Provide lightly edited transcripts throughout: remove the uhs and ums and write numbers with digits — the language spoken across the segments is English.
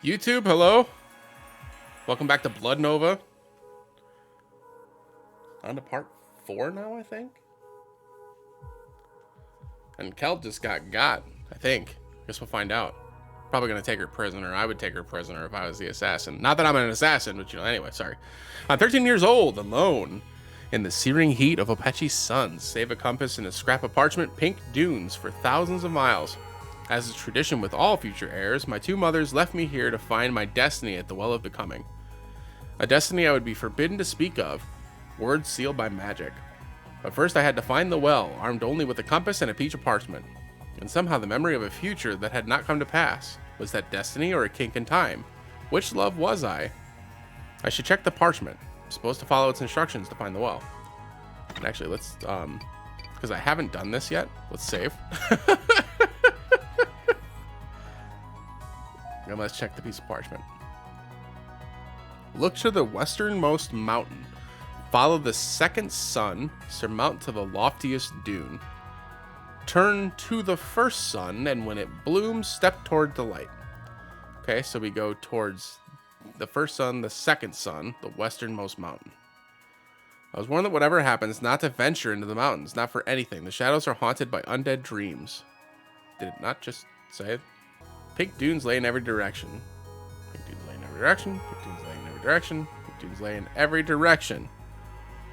YouTube, hello. Welcome back to Blood Nova. On to part 4 now, I think. And Kel just got, I think. Guess we'll find out. Probably gonna take her prisoner. I would take her prisoner if I was the assassin. Not that I'm an assassin, but anyway, sorry. I'm 13 years old, alone, in the searing heat of Apache's suns. Save a compass and a scrap of parchment, pink dunes for thousands of miles. As is tradition with all future heirs, my two mothers left me here to find my destiny at the Well of Becoming. A destiny I would be forbidden to speak of, words sealed by magic. But first I had to find the well, armed only with a compass and a piece of parchment. And somehow the memory of a future that had not come to pass. Was that destiny or a kink in time? Which love was I? I should check the parchment. I'm supposed to follow its instructions to find the well. And actually, let's, because I haven't done this yet, let's save. And let's check the piece of parchment. Look to the westernmost mountain. Follow the second sun. Surmount to the loftiest dune. Turn to the first sun, and when it blooms, step toward the light. Okay, so we go towards the first sun, the second sun, the westernmost mountain. I was warned that whatever happens, not to venture into the mountains, not for anything. The shadows are haunted by undead dreams. Did it not just say it? Pink dunes lay in every direction. Pink dunes lay in every direction. Pink dunes lay in every direction. Pink dunes lay in every direction.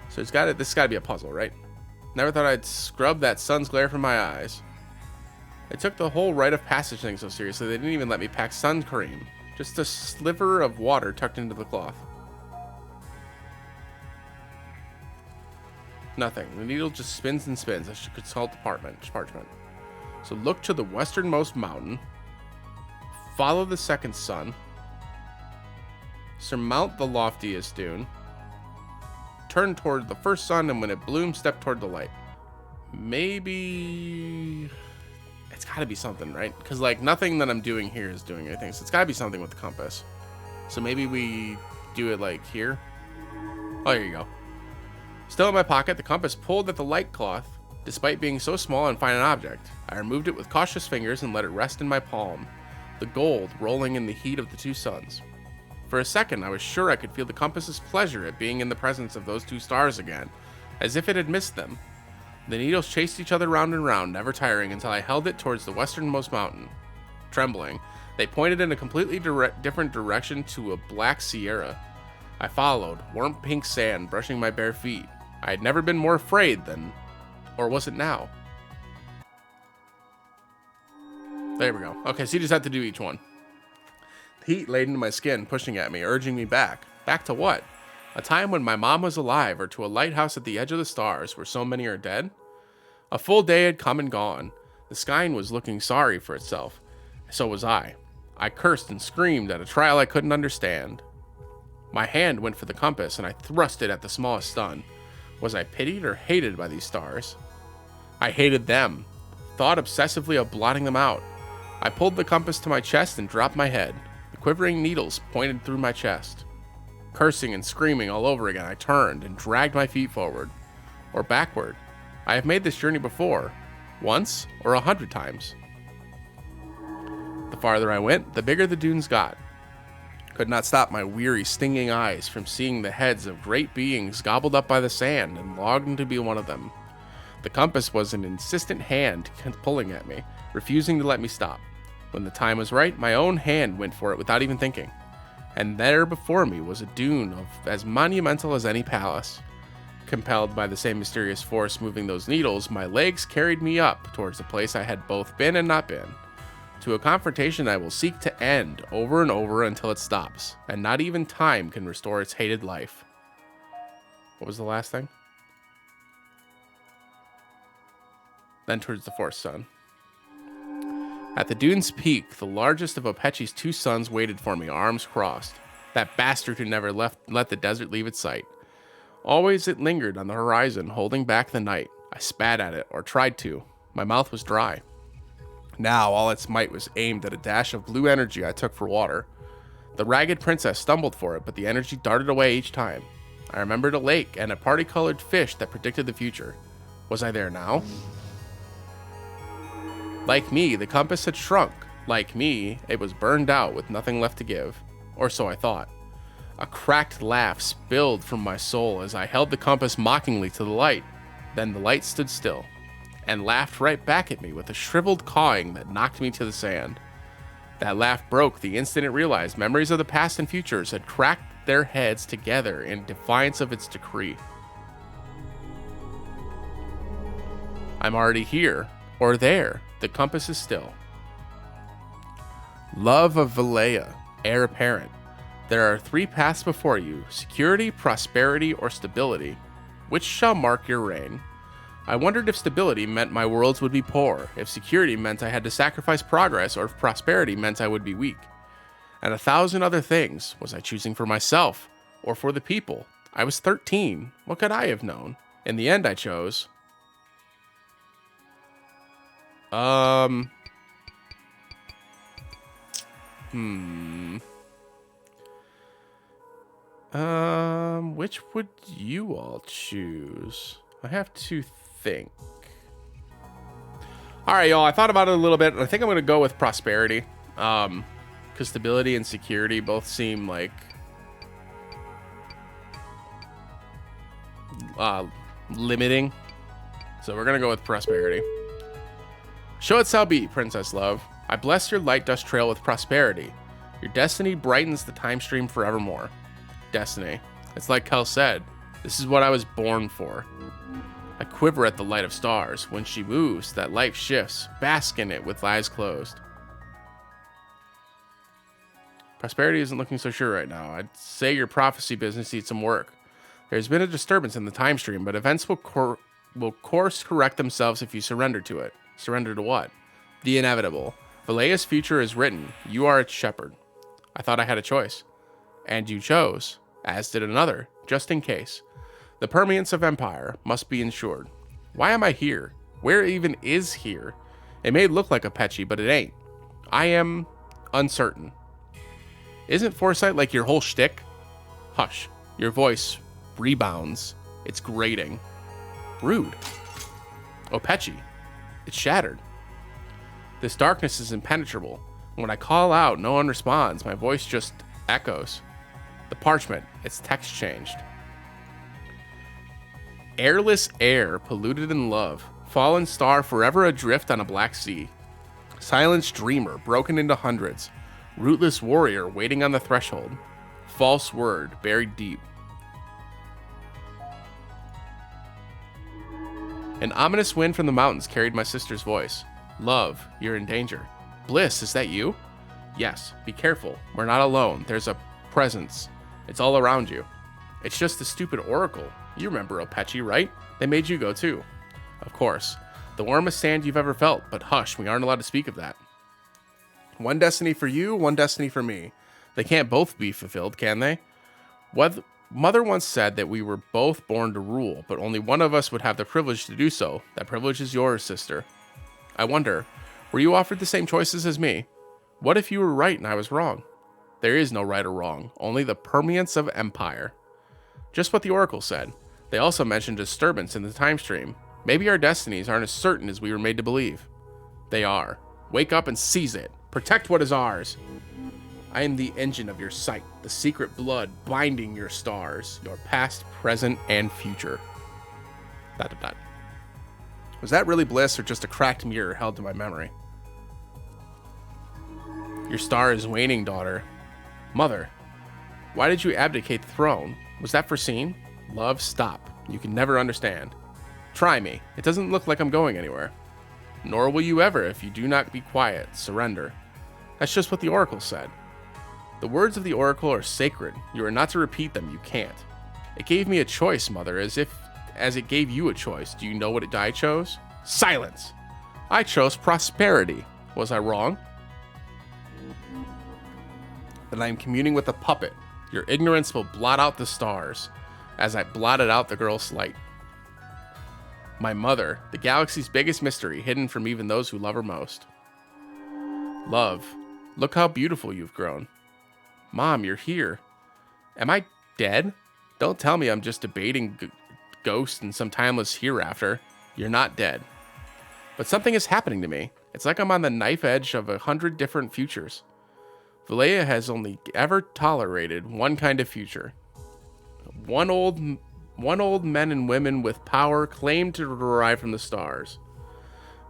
So this has got to be a puzzle, right? Never thought I'd scrub that sun's glare from my eyes. They took the whole rite of passage thing so seriously, they didn't even let me pack sun cream. Just a sliver of water tucked into the cloth. Nothing. The needle just spins and spins. I should consult the parchment. So look to the westernmost mountain. Follow the second sun. Surmount the loftiest dune. Turn toward the first sun, and when it blooms, step toward the light. Maybe it's got to be something, right? Because like nothing that I'm doing here is doing anything, so it's got to be something with the compass. So maybe we do it like here. Oh, here you go. Still in my pocket, the compass pulled at the light cloth, despite being so small and fine an object. I removed it with cautious fingers and let it rest in my palm, the gold rolling in the heat of the two suns. For a second, I was sure I could feel the compass's pleasure at being in the presence of those two stars again, as if it had missed them. The needles chased each other round and round, never tiring, until I held it towards the westernmost mountain. Trembling, they pointed in a completely different direction to a black sierra. I followed, warm pink sand brushing my bare feet. I had never been more afraid than... Or was it now? There we go. Okay, so you just have to do each one. The heat laid into my skin, pushing at me, urging me back. Back to what? A time when my mom was alive, or to a lighthouse at the edge of the stars where so many are dead? A full day had come and gone. The sky was looking sorry for itself. So was I. I cursed and screamed at a trial I couldn't understand. My hand went for the compass, and I thrust it at the smallest sun. Was I pitied or hated by these stars? I hated them. Thought obsessively of blotting them out. I pulled the compass to my chest and dropped my head. The quivering needles pointed through my chest. Cursing and screaming all over again, I turned and dragged my feet forward. Or backward. I have made this journey before. Once or 100 times. The farther I went, the bigger the dunes got. Could not stop my weary, stinging eyes from seeing the heads of great beings gobbled up by the sand and longed to be one of them. The compass was an insistent hand pulling at me, refusing to let me stop. When the time was right, my own hand went for it without even thinking. And there before me was a dune of as monumental as any palace. Compelled by the same mysterious force moving those needles, my legs carried me up towards the place I had both been and not been. To a confrontation I will seek to end over and over until it stops, and not even time can restore its hated life. What was the last thing? Then towards the fourth sun. At the dune's peak, the largest of Apache's two suns waited for me, arms crossed. That bastard who never let the desert leave its sight. Always it lingered on the horizon, holding back the night. I spat at it, or tried to. My mouth was dry. Now all its might was aimed at a dash of blue energy I took for water. The ragged princess stumbled for it, but the energy darted away each time. I remembered a lake and a party-colored fish that predicted the future. Was I there now? Like me, the compass had shrunk. Like me, it was burned out with nothing left to give. Or so I thought. A cracked laugh spilled from my soul as I held the compass mockingly to the light. Then the light stood still, and laughed right back at me with a shriveled cawing that knocked me to the sand. That laugh broke the instant it realized memories of the past and futures had cracked their heads together in defiance of its decree. I'm already here, or there. The compass is still. Love of Valea, heir apparent. There are 3 paths before you: security, prosperity, or stability. Which shall mark your reign? I wondered if stability meant my worlds would be poor, if security meant I had to sacrifice progress, or if prosperity meant I would be weak. And 1,000 other things. Was I choosing for myself, or for the people? I was 13. What could I have known? In the end, I chose... Which would you all choose? I have to think. All right, y'all. I thought about it a little bit. I think I'm going to go with prosperity. Because stability and security both seem like limiting. So we're going to go with prosperity. Show it shall be, Princess Love. I bless your light dust trail with prosperity. Your destiny brightens the time stream forevermore. Destiny. It's like Kel said, this is what I was born for. I quiver at the light of stars. When she moves, that light shifts. Bask in it with eyes closed. Prosperity isn't looking so sure right now. I'd say your prophecy business needs some work. There's been a disturbance in the time stream, but events will course correct themselves if you surrender to it. Surrender to what? The inevitable. Valea's future is written. You are its shepherd. I thought I had a choice. And you chose, as did another, just in case. The permanence of Empire must be ensured. Why am I here? Where even is here? It may look like Apeche, but it ain't. I am uncertain. Isn't foresight like your whole shtick? Hush. Your voice rebounds. It's grating. Rude. Apeche. It's shattered. This darkness is impenetrable. When I call out, no one responds. My voice just echoes. The parchment, its text changed. Airless air, polluted in love. Fallen star, forever adrift on a black sea. Silenced dreamer, broken into hundreds. Rootless warrior, waiting on the threshold. False word, buried deep. An ominous wind from the mountains carried my sister's voice. Love, you're in danger. Bliss, is that you? Yes, be careful. We're not alone. There's a presence. It's all around you. It's just the stupid oracle. You remember Apeche, right? They made you go too. Of course. The warmest sand you've ever felt, but hush, we aren't allowed to speak of that. One destiny for you, one destiny for me. They can't both be fulfilled, can they? Mother once said that we were both born to rule, but only one of us would have the privilege to do so. That privilege is yours, sister. I wonder, were you offered the same choices as me? What if you were right and I was wrong? There is no right or wrong, only the permanence of empire. Just what the oracle said. They also mentioned disturbance in the time stream. Maybe our destinies aren't as certain as we were made to believe. They are. Wake up and seize it. Protect what is ours. I am the engine of your sight, the secret blood binding your stars, your past, present, and future. ... Was that really bliss or just a cracked mirror held to my memory? Your star is waning, daughter. Mother, why did you abdicate the throne? Was that foreseen? Love, stop. You can never understand. Try me. It doesn't look like I'm going anywhere. Nor will you ever if you do not be quiet. Surrender. That's just what the oracle said. The words of the oracle are sacred. You are not to repeat them. You can't. It gave me a choice, Mother, as it gave you a choice. Do you know what I chose? Silence! I chose prosperity. Was I wrong? Then I am communing with a puppet. Your ignorance will blot out the stars, as I blotted out the girl's light. My mother, the galaxy's biggest mystery, hidden from even those who love her most. Love, look how beautiful you've grown. Mom, you're here. Am I dead? Don't tell me I'm just debating ghosts in some timeless hereafter. You're not dead. But something is happening to me. It's like I'm on the knife edge of 100 different futures. Valea has only ever tolerated one kind of future. One old men and women with power claim to derive from the stars.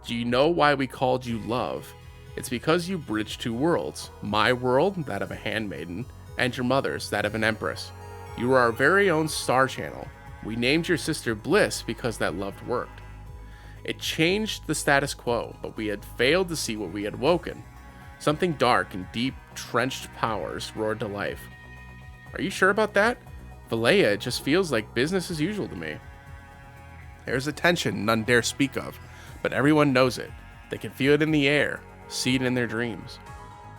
Do you know why we called you love? It's because you bridge two worlds. My world, that of a handmaiden, and your mother's, that of an empress. You are our very own star channel. We named your sister Bliss because that love worked. It changed the status quo, but we had failed to see what we had woken. Something dark and deep, trenched powers roared to life. Are you sure about that? Valea just feels like business as usual to me. There's a tension none dare speak of, but everyone knows it. They can feel it in the air, see it in their dreams.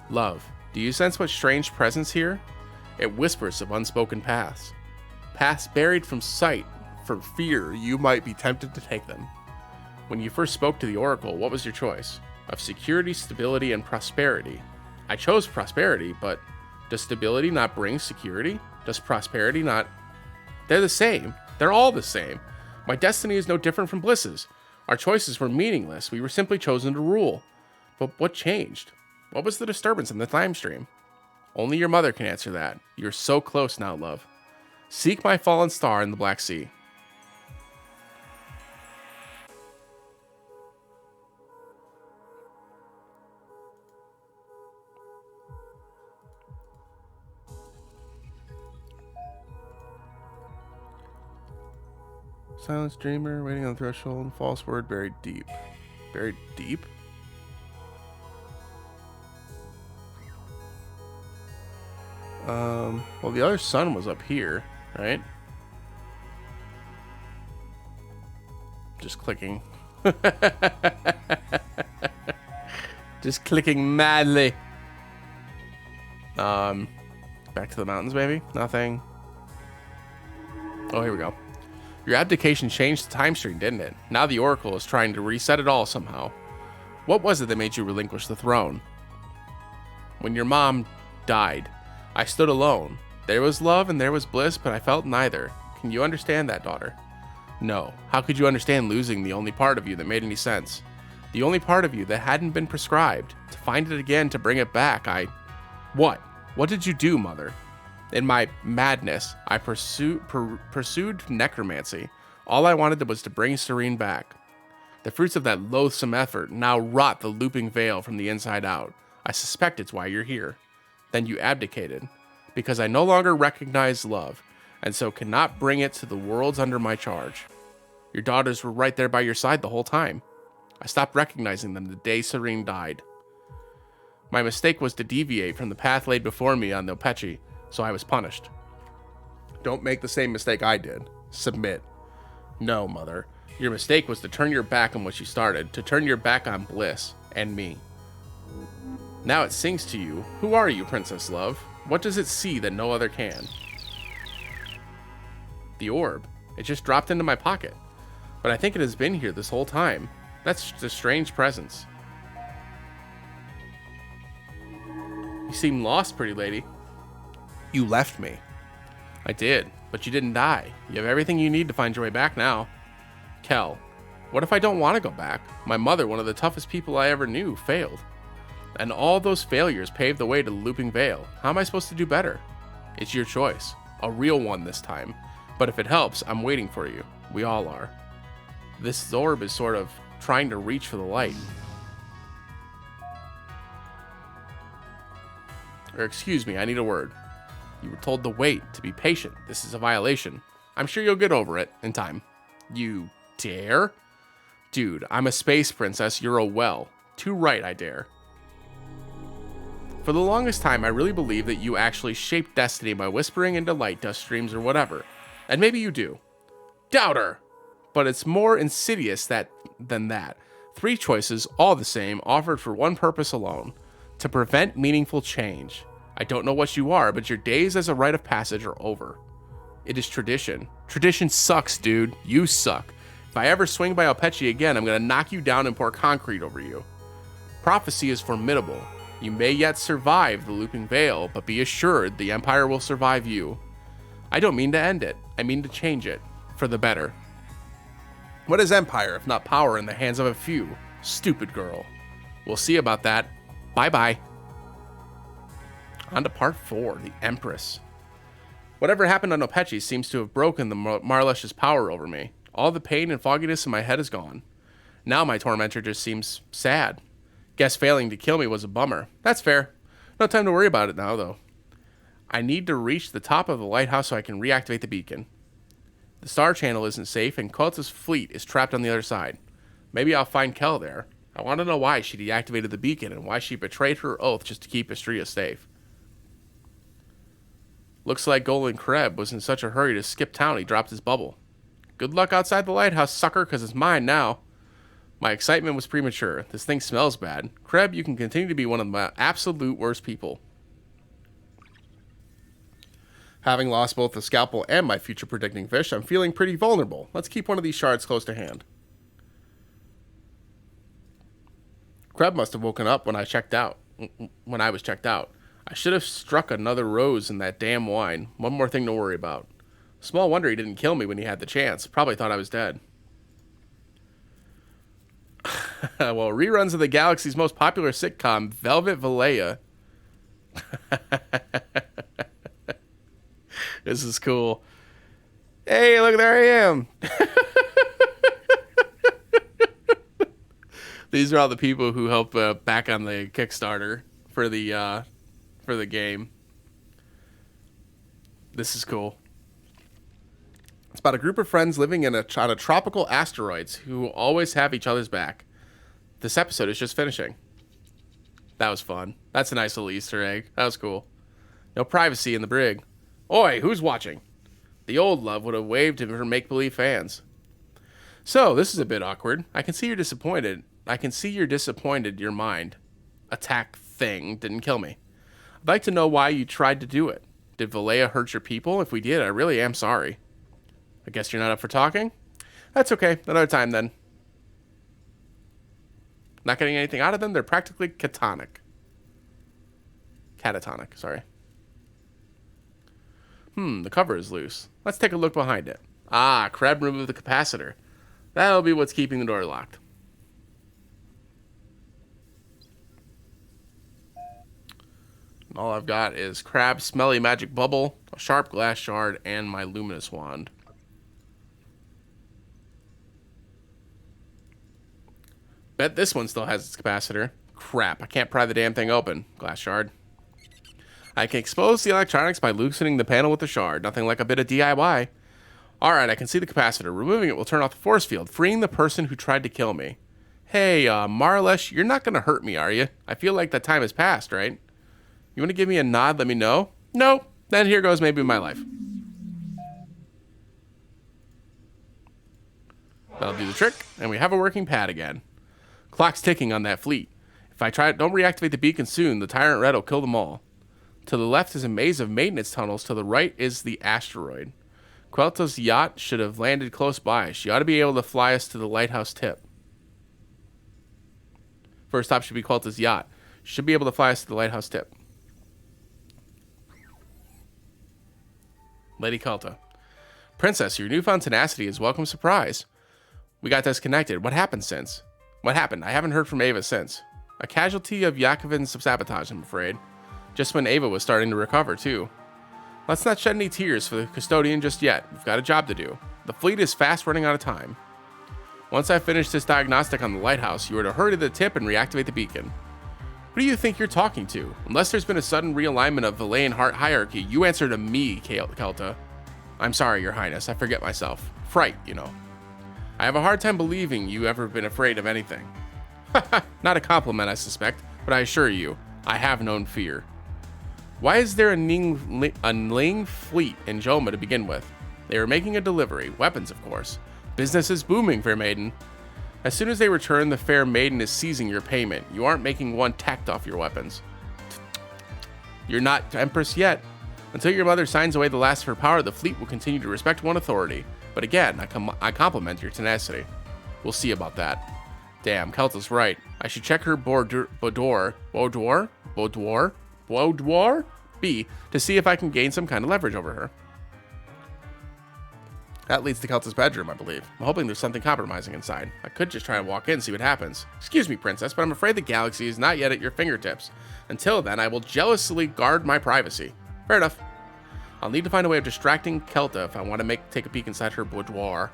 Love, do you sense what strange presence here? It whispers of unspoken paths. Paths buried from sight, for fear you might be tempted to take them. When you first spoke to the Oracle, what was your choice? Of security, stability, and prosperity. I chose prosperity, but does stability not bring security? Does prosperity not? They're the same. They're all the same. My destiny is no different from Bliss's. Our choices were meaningless. We were simply chosen to rule. But what changed? What was the disturbance in the time stream? Only your mother can answer that. You're so close now, love. Seek my fallen star in the Black Sea. Silence dreamer, waiting on the threshold, false word, buried deep. Buried deep? Well, the other sun was up here, right? Just clicking. Just clicking madly. Back to the mountains, maybe? Nothing. Oh, here we go. Your abdication changed the time stream, didn't it? Now the Oracle is trying to reset it all somehow. What was it that made you relinquish the throne? When your mom died, I stood alone. There was love and there was bliss, but I felt neither. Can you understand that, daughter? No. How could you understand losing the only part of you that made any sense? The only part of you that hadn't been prescribed. To find it again, to bring it back, What? What did you do, mother? In my madness, I pursued necromancy. All I wanted was to bring Serene back. The fruits of that loathsome effort now rot the looping veil from the inside out. I suspect it's why you're here. Then you abdicated, because I no longer recognize love, and so cannot bring it to the worlds under my charge. Your daughters were right there by your side the whole time. I stopped recognizing them the day Serene died. My mistake was to deviate from the path laid before me on Nopechi, so I was punished. Don't make the same mistake I did. Submit. No, mother. Your mistake was to turn your back on what you started, to turn your back on Bliss and me. Now it sings to you. Who are you, Princess Love? What does it see that no other can? The orb. It just dropped into my pocket. But I think it has been here this whole time. That's just a strange presence. You seem lost, pretty lady. You left me. I did, but you didn't die. You have everything you need to find your way back now. Kel, what if I don't want to go back? My mother, one of the toughest people I ever knew, failed. And all those failures paved the way to the Looping Veil. How am I supposed to do better? It's your choice. A real one this time. But if it helps, I'm waiting for you. We all are. This orb is sort of trying to reach for the light. Or excuse me, I need a word. You were told to wait, to be patient. This is a violation. I'm sure you'll get over it in time. You dare? Dude, I'm a space princess. You're a well. Too right, I dare. For the longest time, I really believed that you actually shaped destiny by whispering into light dust streams or whatever. And maybe you do. Doubter! But it's more insidious than that. 3 choices, all the same, offered for one purpose alone. To prevent meaningful change. I don't know what you are, but your days as a rite of passage are over. It is tradition. Tradition sucks, dude. You suck. If I ever swing by Alpechi again, I'm gonna knock you down and pour concrete over you. Prophecy is formidable. You may yet survive the Looping Veil, but be assured the Empire will survive you. I don't mean to end it. I mean to change it. For the better. What is Empire if not power in the hands of a few? Stupid girl. We'll see about that. Bye-bye. On to part 4, the Empress. Whatever happened on Opechi seems to have broken the Marlesh's power over me. All the pain and fogginess in my head is gone. Now my tormentor just seems sad. Guess failing to kill me was a bummer. That's fair. No time to worry about it now, though. I need to reach the top of the lighthouse so I can reactivate the beacon. The star channel isn't safe, and Quelta's fleet is trapped on the other side. Maybe I'll find Kel there. I want to know why she deactivated the beacon and why she betrayed her oath just to keep Istria safe. Looks like Golan Kreb was in such a hurry to skip town he dropped his bubble. Good luck outside the lighthouse, sucker, because it's mine now. My excitement was premature. This thing smells bad. Kreb, you can continue to be one of my absolute worst people. Having lost both the scalpel and my future predicting fish, I'm feeling pretty vulnerable. Let's keep one of these shards close to hand. Kreb must have woken up when I was checked out. I should have struck another rose in that damn wine. One more thing to worry about. Small wonder he didn't kill me when he had the chance. Probably thought I was dead. Well, reruns of the galaxy's most popular sitcom, Velvet Valleya. This is cool. Hey, look, there I am. These are all the people who helped back on the Kickstarter for the game. This is cool. It's about a group of friends living on a tropical asteroids who always have each other's back. This episode is just finishing. That was fun. That's a nice little Easter egg. That was cool. No privacy in the brig. Oi, who's watching? The old love would have waved to her make-believe fans. So, this is a bit awkward. I can see you're disappointed. Your mind. Attack thing didn't kill me. I'd like to know why you tried to do it. Did Valleya hurt your people? If we did, I really am sorry. I guess you're not up for talking? That's okay. Another time, then. Not getting anything out of them? They're practically catatonic, sorry. The cover is loose. Let's take a look behind it. Ah, Kreb removed the capacitor. That'll be what's keeping the door locked. And all I've got is Krab's smelly magic bubble, a sharp glass shard, and my luminous wand. Bet this one still has its capacitor. Crap, I can't pry the damn thing open. Glass shard. I can expose the electronics by loosening the panel with the shard. Nothing like a bit of DIY. Alright, I can see the capacitor. Removing it will turn off the force field, freeing the person who tried to kill me. Hey, Marlesh, you're not going to hurt me, are you? I feel like that time has passed, right? You want to give me a nod, let me know? No? Then here goes maybe my life. That'll do the trick, and we have a working pad again. Clock's ticking on that fleet. If I don't reactivate the beacon soon, the Tyrant Red will kill them all. To the left is a maze of maintenance tunnels. To the right is the asteroid. Quelta's yacht should have landed close by. She ought to be able to fly us to the lighthouse tip. First stop should be Quelta's yacht. She should be able to fly us to the lighthouse tip. Lady Quelta. Princess, your newfound tenacity is a welcome surprise. We got disconnected. What happened since? What happened? I haven't heard from Ava since. A casualty of Yakovin's sabotage, I'm afraid. Just when Ava was starting to recover, too. Let's not shed any tears for the custodian just yet. We've got a job to do. The fleet is fast running out of time. Once I finish this diagnostic on the lighthouse, you are to hurry to the tip and reactivate the beacon. Who do you think you're talking to? Unless there's been a sudden realignment of Valleyan hierarchy, you answer to me, Quelta. I'm sorry, Your Highness. I forget myself. Fright, you know. I have a hard time believing you ever been afraid of anything. Not a compliment, I suspect, but I assure you, I have known fear. Why is there a Ling fleet in Joma to begin with? They were making a delivery, weapons of course. Business is booming, Fair Maiden. As soon as they return, the Fair Maiden is seizing your payment. You aren't making one tacked off your weapons. You're not Empress yet. Until your mother signs away the last of her power, the fleet will continue to respect one authority. But again, I compliment your tenacity. We'll see about that. Damn, Quelta's right. I should check her boudoir B to see if I can gain some kind of leverage over her. That leads to Kelta's bedroom, I believe. I'm hoping there's something compromising inside. I could just try and walk in and see what happens. Excuse me, princess, but I'm afraid the galaxy is not yet at your fingertips. Until then, I will jealously guard my privacy. Fair enough. I'll need to find a way of distracting Kelta if I want to take a peek inside her boudoir.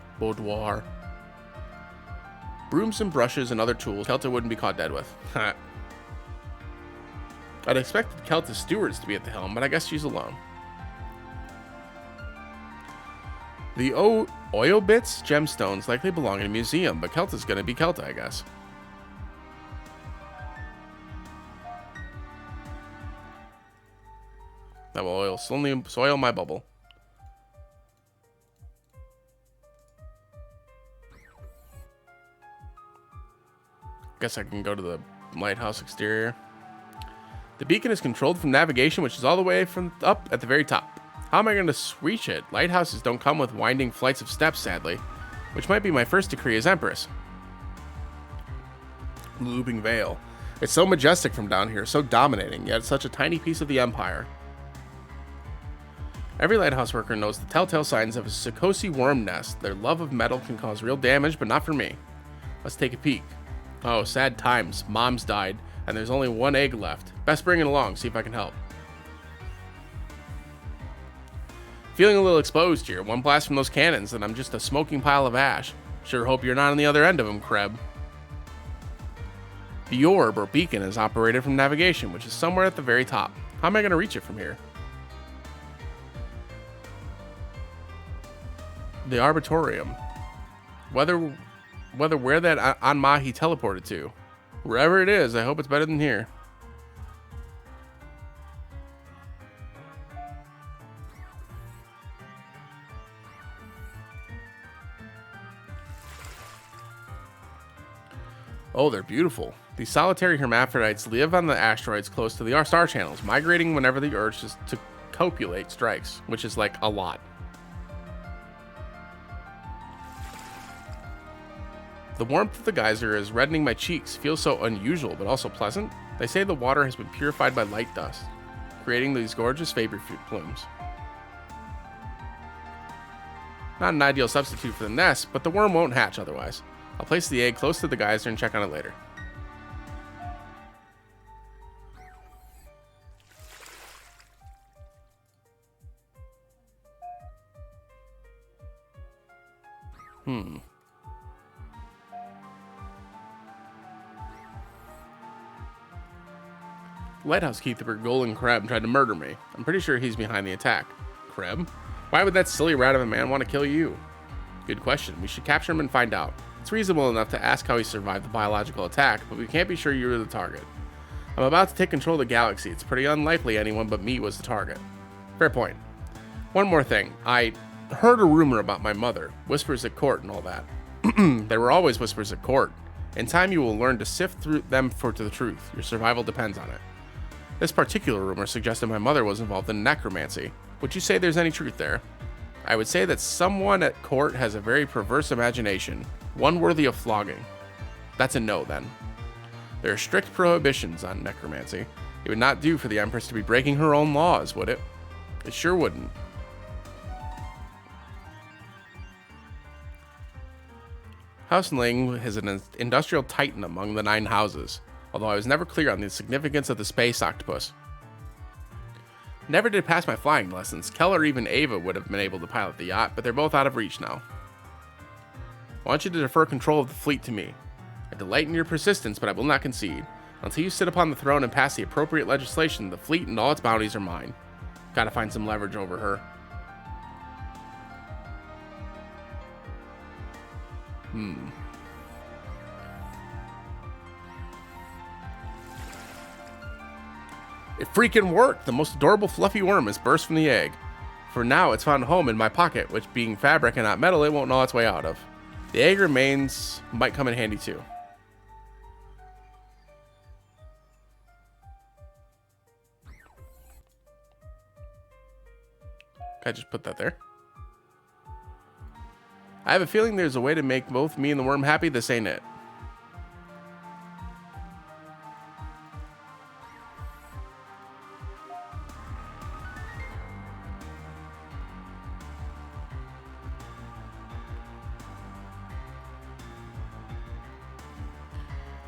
Brooms and brushes and other tools Kelta wouldn't be caught dead with. I'd expected Kelta's stewards to be at the helm, but I guess she's alone. The Oil-Bits gemstones likely belong in a museum, but Kelta's gonna be Kelta, I guess. That will soil my bubble. Guess I can go to the lighthouse exterior. The beacon is controlled from navigation, which is all the way from up at the very top. How am I going to reach it? Lighthouses don't come with winding flights of steps, sadly. Which might be my first decree as Empress. Looping Veil. It's so majestic from down here, so dominating, yet it's such a tiny piece of the Empire. Every lighthouse worker knows the telltale signs of a Sikosi worm nest. Their love of metal can cause real damage, but not for me. Let's take a peek. Oh, sad times. Mom's died, and there's only one egg left. Best bring it along, see if I can help. Feeling a little exposed here. One blast from those cannons, and I'm just a smoking pile of ash. Sure hope you're not on the other end of them, Kreb. The orb, or beacon, is operated from navigation, which is somewhere at the very top. How am I going to reach it from here? The Arbitorium. Where that An-Mahi teleported to. Wherever it is, I hope it's better than here. Oh, they're beautiful. These solitary hermaphrodites live on the asteroids close to the star channels, migrating whenever the urge to copulate strikes, which is like a lot. The warmth of the geyser is reddening my cheeks, feels so unusual but also pleasant. They say the water has been purified by light dust, creating these gorgeous vapor plumes. Not an ideal substitute for the nest, but the worm won't hatch otherwise. I'll place the egg close to the geyser and check on it later. Lighthouse keeper Golden Kreb tried to murder me. I'm pretty sure he's behind the attack. Kreb? Why would that silly rat of a man want to kill you? Good question. We should capture him and find out. It's reasonable enough to ask how he survived the biological attack, but we can't be sure you were the target. I'm about to take control of the galaxy. It's pretty unlikely anyone but me was the target. Fair point. One more thing. I heard a rumor about my mother. Whispers at court and all that. There were always whispers at court. In time, you will learn to sift through them for the truth. Your survival depends on it. This particular rumor suggested my mother was involved in necromancy. Would you say there's any truth there? I would say that someone at court has a very perverse imagination, one worthy of flogging. That's a no, then. There are strict prohibitions on necromancy. It would not do for the Empress to be breaking her own laws, would it? It sure wouldn't. House Ling is an industrial titan among the 9 houses, although I was never clear on the significance of the space octopus. Never did pass my flying lessons. Kel or even Ava would have been able to pilot the yacht, but they're both out of reach now. I want you to defer control of the fleet to me. I delight in your persistence, but I will not concede. Until you sit upon the throne and pass the appropriate legislation, the fleet and all its bounties are mine. Gotta find some leverage over her. It freaking worked! The most adorable fluffy worm has burst from the egg. For now, it's found a home in my pocket, which being fabric and not metal, it won't know its way out of. The egg remains might come in handy too. Can I just put that there? I have a feeling there's a way to make both me and the worm happy. This ain't it.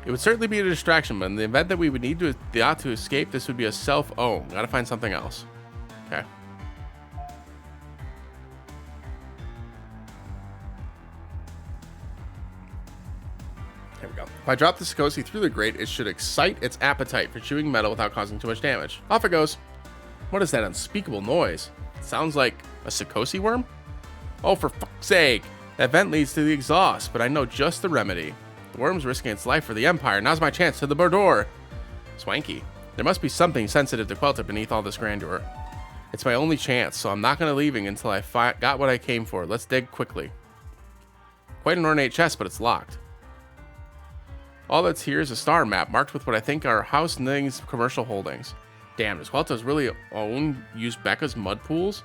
It would certainly be a distraction, but in the event that we would need the yacht to escape, this would be a self-own. Gotta find something else. Okay. There we go. If I drop the Sekosi through the grate, it should excite its appetite for chewing metal without causing too much damage. Off it goes. What is that unspeakable noise? It sounds like a Sekosi worm? Oh, for fuck's sake! That vent leads to the exhaust, but I know just the remedy. The worm's risking its life for the Empire. Now's my chance to the Bordor. Swanky. There must be something sensitive to Quelta beneath all this grandeur. It's my only chance, so I'm not going to leaving until I got what I came for. Let's dig quickly. Quite an ornate chest, but it's locked. All that's here is a star map marked with what I think are House Ning's commercial holdings. Damn, does Quelta's really use Becca's mud pools?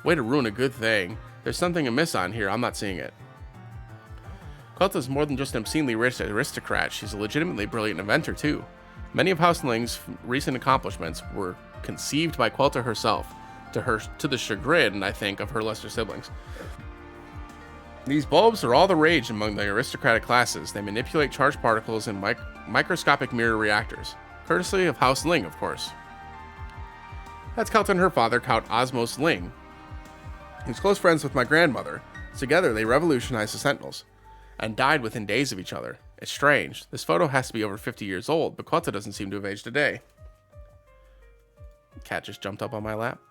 Way to ruin a good thing. There's something amiss on here. I'm not seeing it. Quelta's more than just an obscenely rich aristocrat. She's a legitimately brilliant inventor, too. Many of House Ning's recent accomplishments were conceived by Quelta herself, to the chagrin, I think, of her lesser siblings. These bulbs are all the rage among the aristocratic classes. They manipulate charged particles in microscopic mirror reactors. Courtesy of House Ling, of course. That's Quelta and her father, Count Osmos Ling. He's close friends with my grandmother. Together, they revolutionized the Sentinels and died within days of each other. It's strange. This photo has to be over 50 years old, but Quelta doesn't seem to have aged a day. Cat just jumped up on my lap.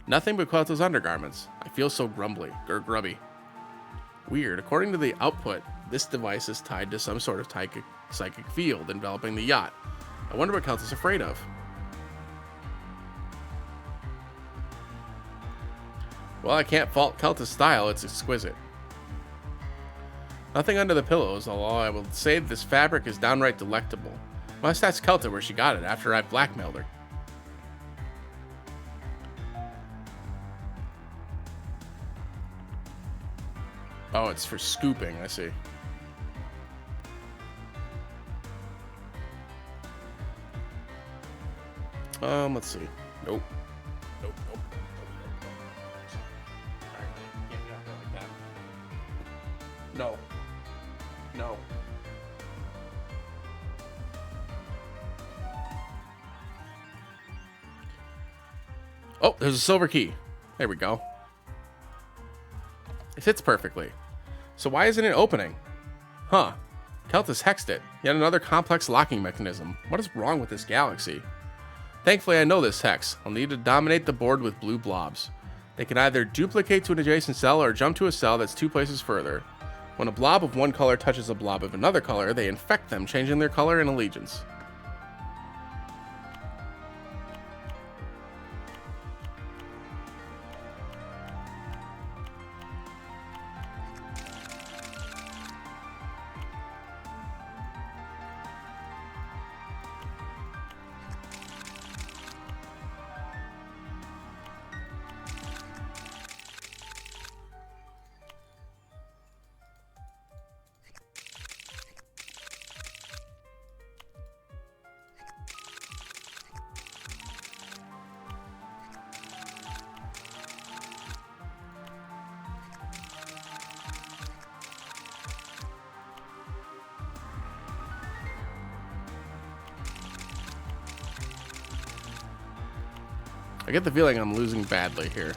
Nothing but Quelta's undergarments. I feel so grubby. Weird. According to the output, this device is tied to some sort of psychic field enveloping the yacht. I wonder what Quelta's afraid of. Well, I can't fault Quelta's style. It's exquisite. Nothing under the pillows, although I will say this fabric is downright delectable. Must ask Quelta where she got it after I've blackmailed her. Oh, it's for scooping, I see. Let's see. Nope. Nope. Alright, can't get out there like that. No. Oh, there's a silver key. There we go. It fits perfectly. So why isn't it opening? Huh. Quelta's hexed it. Yet another complex locking mechanism. What is wrong with this galaxy? Thankfully, I know this hex. I'll need to dominate the board with blue blobs. They can either duplicate to an adjacent cell or jump to a cell that's 2 places further. When a blob of one color touches a blob of another color, they infect them, changing their color and allegiance. I get the feeling I'm losing badly here.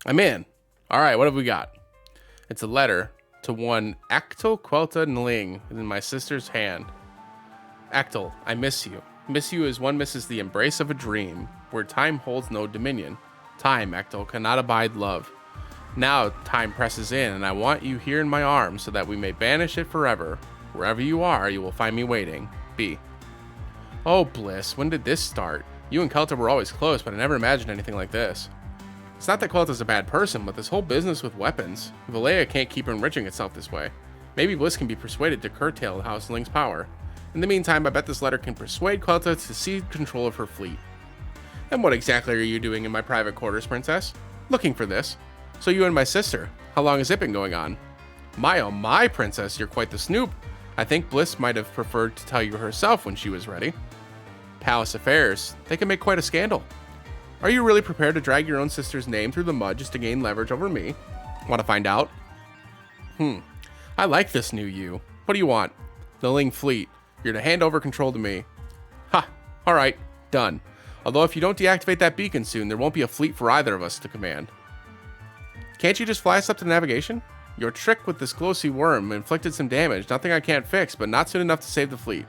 I'm in. All right, what have we got? It's a letter to one Actel Quelta Nling in my sister's hand. Actel, I miss you. Miss you as one misses the embrace of a dream, where time holds no dominion. Time, Actel, cannot abide love. Now time presses in, and I want you here in my arms so that we may banish it forever. Wherever you are, you will find me waiting. B. Oh, Bliss, when did this start? You and Quelta were always close, but I never imagined anything like this. It's not that Quelta's a bad person, but this whole business with weapons. Valleja can't keep enriching itself this way. Maybe Bliss can be persuaded to curtail House Ling's power. In the meantime, I bet this letter can persuade Quelta to cede control of her fleet. And what exactly are you doing in my private quarters, Princess? Looking for this. So you and my sister, how long has it been going on? My oh my, Princess, you're quite the snoop. I think Bliss might have preferred to tell you herself when she was ready. Palace affairs, they can make quite a scandal. Are you really prepared to drag your own sister's name through the mud just to gain leverage over me? Want to find out? I like this new you. What do you want? The Ling fleet. You're to hand over control to me. Ha! Alright, done. Although if you don't deactivate that beacon soon, there won't be a fleet for either of us to command. Can't you just fly us up to navigation? Your trick with this glossy worm inflicted some damage, nothing I can't fix, but not soon enough to save the fleet.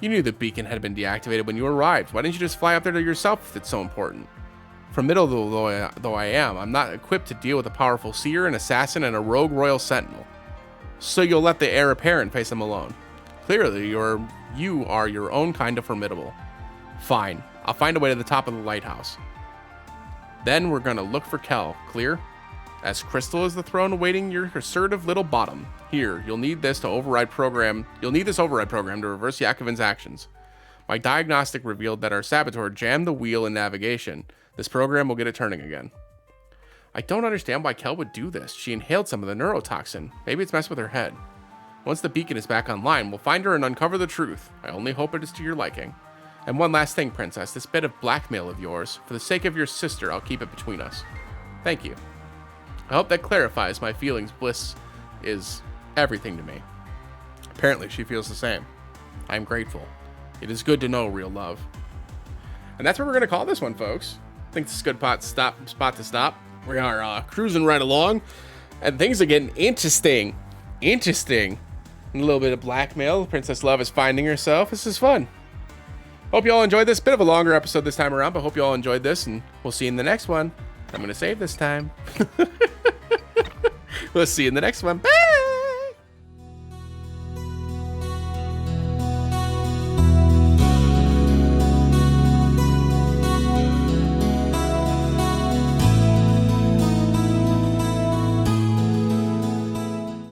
You knew the beacon had been deactivated when you arrived. Why didn't you just fly up there to yourself if it's so important? Formidable though I am, I'm not equipped to deal with a powerful seer, an assassin, and a rogue royal sentinel. So you'll let the heir apparent face them alone. Clearly, you are your own kind of formidable. Fine, I'll find a way to the top of the lighthouse. Then we're gonna look for Kel, clear? As crystal as the throne awaiting your assertive little bottom. Here, you'll need this override program to reverse Yakovin's actions. My diagnostic revealed that our saboteur jammed the wheel in navigation. This program will get it turning again. I don't understand why Kel would do this. She inhaled some of the neurotoxin. Maybe it's messed with her head. Once the beacon is back online, we'll find her and uncover the truth. I only hope it is to your liking. And one last thing, Princess, this bit of blackmail of yours. For the sake of your sister, I'll keep it between us. Thank you. I hope that clarifies my feelings. Bliss is everything to me. Apparently, she feels the same. I am grateful. It is good to know real love. And that's what we're going to call this one, folks. I think this is a good spot to stop. We are cruising right along, and things are getting interesting. A little bit of blackmail. Princess Love is finding herself. This is fun. Hope you all enjoyed this. Bit of a longer episode this time around, but hope you all enjoyed this, and we'll see you in the next one. I'm going to save this time. We'll see you in the next one. Bye!